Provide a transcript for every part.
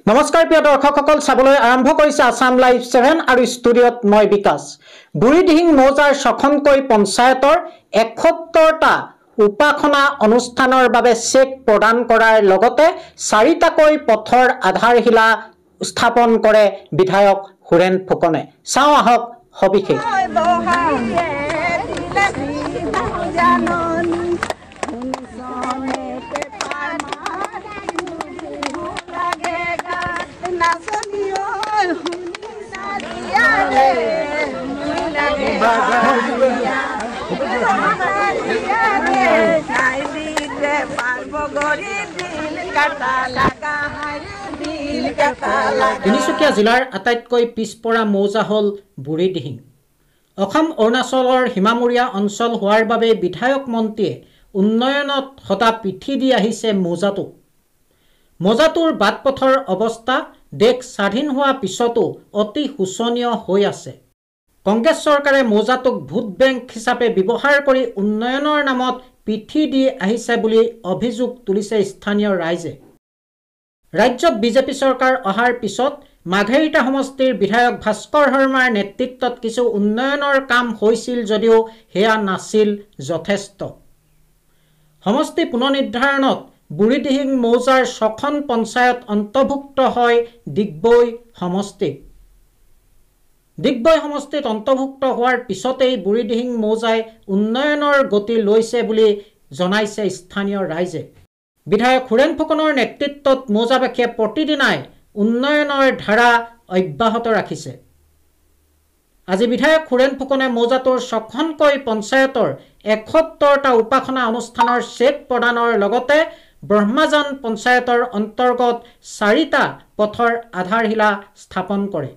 নমস্কাৰ প্ৰিয় দৰ্শকসকল, চাবলৈ আৰম্ভ কৰিছে আসাম লাইভ 7 আৰু ষ্টুডিঅ'ত মই বিকাশ। বুঢ়ীদিহিং মৌজাৰ 6খনকৈ পঞ্চায়তৰ 71টা উপাসনা অনুষ্ঠানৰ বাবে চেক প্ৰদান কৰাৰ লগতে 4টাকৈ পথৰ আধাৰশিলা স্থাপন কৰে বিধায়ক সুৰেন ফুকনে। চাওঁ আহক সবিশেষ। তিনিচুকীয়া জিলাৰ আটাইতকৈ পিছপৰা মৌজা হ'ল বুঢ়ীদিহিং। অসম অৰুণাচলৰ সীমামূৰীয়া অঞ্চল হোৱাৰ বাবে বিধায়ক মন্ত্ৰীয়ে উন্নয়নত সদা পিঠি দি আহিছে মৌজাটোক। মৌজাটোৰ বাটপথৰ অৱস্থা দেশ স্বাধীন হোৱা পিছতো অতি শোচনীয় হৈ আছে। কংগ্ৰেছ চৰকাৰে মৌজাটোক ভোট বেংক হিচাপে ব্যৱহাৰ কৰি উন্নয়নৰ নামত পিঠি দি আহিছে বুলি অভিযোগ তুলিছে স্থানীয় ৰাইজে। ৰাজ্যত বিজেপি চৰকাৰ অহাৰ পিছত মাঘেৰিটা সমষ্টিৰ বিধায়ক ভাস্কৰ শৰ্মাৰ নেতৃত্বত কিছু উন্নয়নৰ কাম হৈছিল যদিও সেয়া নাছিল যথেষ্ট। সমষ্টি পুনৰ্নিৰ্ধাৰণত বুঢ়ীদিহিং মৌজাৰ 6খন পঞ্চায়ত অন্তৰ্ভুক্ত হয় ডিগবৈ সমষ্টিত। ডিগবৈ সমষ্টিত অন্তৰ্ভুক্ত হোৱাৰ পিছতেই বুঢ়ীদিহিং মৌজাই উন্নয়নৰ গতি লৈছে বুলি জনাইছে স্থানীয় ৰাইজে। বিধায়ক সুৰেন ফুকনৰ নেতৃত্বত মৌজাবাসীয়ে প্ৰতিদিনাই উন্নয়নৰ ধাৰা অব্যাহত ৰাখিছে। আজি বিধায়ক সুৰেন ফুকনে মৌজাটোৰ 6খনকৈ পঞ্চায়তৰ 71টা উপাসনা অনুষ্ঠানৰ চেক প্ৰদানৰ লগতে ব্ৰহ্মাজান পঞ্চায়তৰ অন্তৰ্গত 4টা পথৰ আধাৰশিলা স্থাপন কৰে।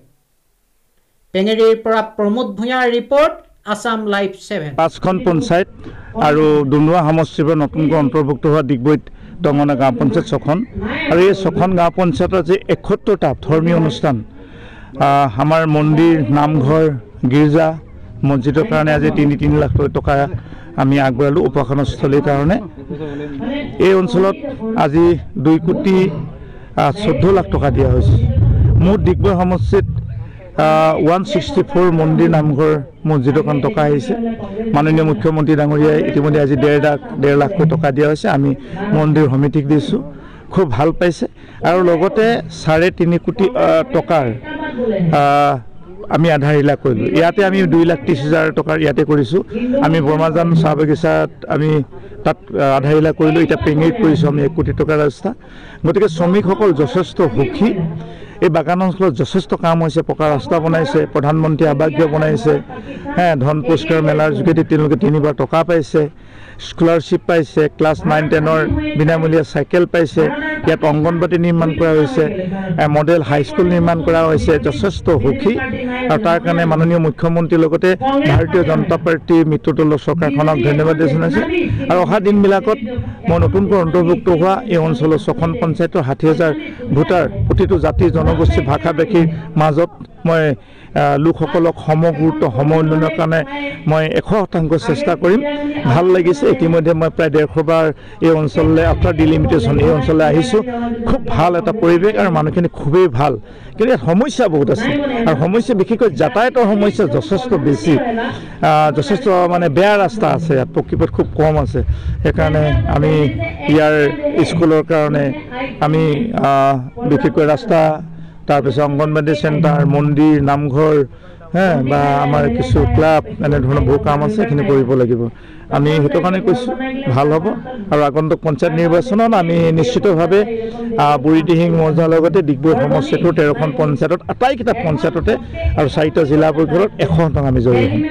পেঙেৰিৰ পৰা প্ৰমোদ ভূঞাৰ ৰিপৰ্ট, আসাম লাইভ 7। 5খন পঞ্চায়ত আৰু ডুমডুমা সমষ্টিৰ পৰা নতুনকৈ অন্তৰ্ভুক্ত হোৱা ডিগবৈত টঙনা গাঁও পঞ্চায়ত 6খন আৰু এই 6খন গাঁও পঞ্চায়তৰ যে 71টা ধৰ্মীয় অনুষ্ঠান, আমাৰ মন্দিৰ, নামঘৰ, গীৰ্জা, মছজিদৰ কাৰণে আজি 3 লাখ টকা আমি আগবঢ়ালোঁ উপাসনাস্থলীৰ কাৰণে। এই অঞ্চলত আজি 2,14 লাখ টকা দিয়া হৈছে। মুঠ ডিগবৈ সমষ্টিত 164 মন্দিৰ, নামঘৰ, মছজিদৰ কাৰণে টকা আহিছে। মাননীয় মুখ্যমন্ত্ৰী ডাঙৰীয়াই ইতিমধ্যে আজি 1.5 লাখকৈ টকা দিয়া হৈছে। আমি মন্দিৰ সমিতিক দিছোঁ, খুব ভাল পাইছে। আৰু লগতে 3.5 কোটি টকাৰ আমি আধাৰশিলা কৰিলোঁ। ইয়াতে আমি 2,30,000 টকাৰ ইয়াতে কৰিছোঁ। আমি ব্ৰহ্মাজান চাহ বাগিচাত আমি তাত আধাৰশিলা কৰিলোঁ। এতিয়া পেঙেৰিত কৰিছোঁ আমি 1 কোটি টকাৰ ৰাস্তা। গতিকে শ্ৰমিকসকল যথেষ্ট সুখী। এই বাগান অঞ্চলত যথেষ্ট কাম হৈছে, পকা ৰাস্তা বনাইছে, প্ৰধানমন্ত্ৰী আৱাস গৃহ বনাইছে, ধন পুৰস্কাৰ মেলাৰ যোগেদি তেওঁলোকে 3বাৰ টকা পাইছে, স্কলাৰশ্বিপ পাইছে, ক্লাছ 9-10ৰ বিনামূলীয়া চাইকেল পাইছে, ইয়াত অংগনবাদী নিৰ্মাণ কৰা হৈছে, মডেল হাইস্কুল নিৰ্মাণ কৰা হৈছে। যথেষ্ট সুখী আৰু তাৰ কাৰণে মাননীয় মুখ্যমন্ত্ৰীৰ লগতে ভাৰতীয় জনতা পাৰ্টীৰ মিত্ৰদলৰ চৰকাৰখনক ধন্যবাদ জনাইছে। আৰু অহা দিনবিলাকত মই নতুনকৈ অন্তৰ্ভুক্ত হোৱা এই অঞ্চলৰ 6খন পঞ্চায়তৰ 60,000 ভোটাৰ, প্ৰতিটো জাতি জনগোষ্ঠী ভাষা ভাষীৰ মাজত মই লোকসকলক সমগুৰুত্ব সম উন্নয়নৰ কাৰণে মই 100% চেষ্টা কৰিম। ভাল লাগিছে। ইতিমধ্যে মই প্ৰায় 150 বাৰ এই অঞ্চললৈ আফটাৰ ডিলিমিটেশ্যন এই অঞ্চললৈ আহিছোঁ। খুব ভাল এটা পৰিৱেশ আৰু মানুহখিনি খুবেই ভাল। কিন্তু ইয়াত সমস্যা বহুত আছে আৰু সমস্যা বিশেষকৈ যাতায়াতৰ সমস্যা যথেষ্ট বেছি, যথেষ্ট মানে বেয়া ৰাস্তা আছে। ইয়াত পকীপথ খুব কম আছে। সেইকাৰণে আমি ইয়াৰ স্কুলৰ কাৰণে আমি বিশেষকৈ ৰাস্তা, তাৰপিছত অংগনবাদী চেণ্টাৰ, মন্দিৰ, নামঘৰ, বা আমাৰ কিছু ক্লাব, এনেধৰণৰ বহু কাম আছে, সেইখিনি কৰিব লাগিব। আমি সেইটো কাৰণে কৈছোঁ ভাল হ'ব। আৰু আগন্তুক পঞ্চায়ত নিৰ্বাচনত আমি নিশ্চিতভাৱে বুঢ়ীদিহিং মৌজাৰ লগতে ডিগবৈ সমষ্টিটোৰ 13খন পঞ্চায়তত, আটাইকেইটা পঞ্চায়ততে আৰু 4টা জিলা পৰিষদত 100% আমি জড়িত হ'ম।